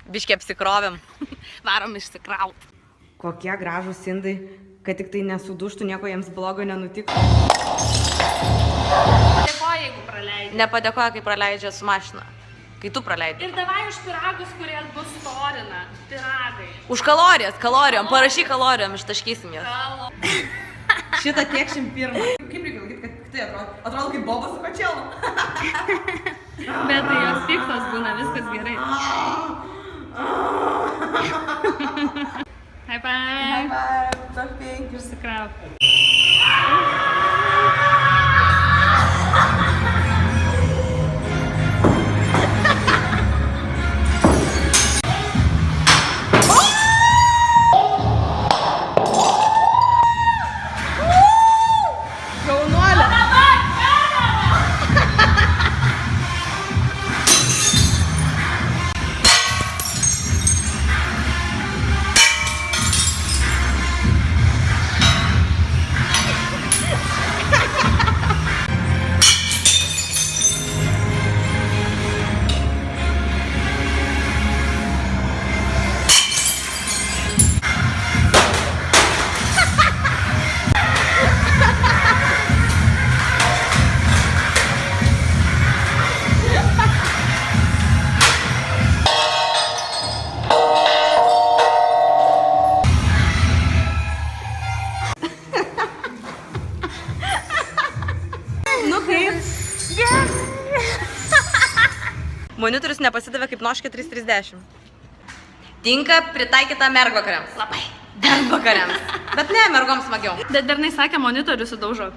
Biškį apsikrovėm. Varom išsikraut. Kokie gražūs indai, kad tik tai nesuduštų, nieko jiems blogo nenutiktų. Dėkoju, jeigu praleidai. Nepadėkoja, kai praleidžia su mašina. Kai tu praleidai. Ir davai už piragus, kurie bus storina. Piragai. Už kalorijas, kalorijom. Parašyk kalorijom, ištaškysim jas. Šitą tiekšim pirmą. Kaip reikia laikyti, kad tai atrodo kaip bobas su kočelu. Bet tai jos piktos būna, viskas gerai. High five. Top 5. Išsikrauk. Monitorius nepasidavė kaip noškė 330. Tinka pritaikyta mergvakariams. Labai. Mergvakariams. Bet ne, mergoms smagiau. Bet bernai sakė, monitorių sudaužo.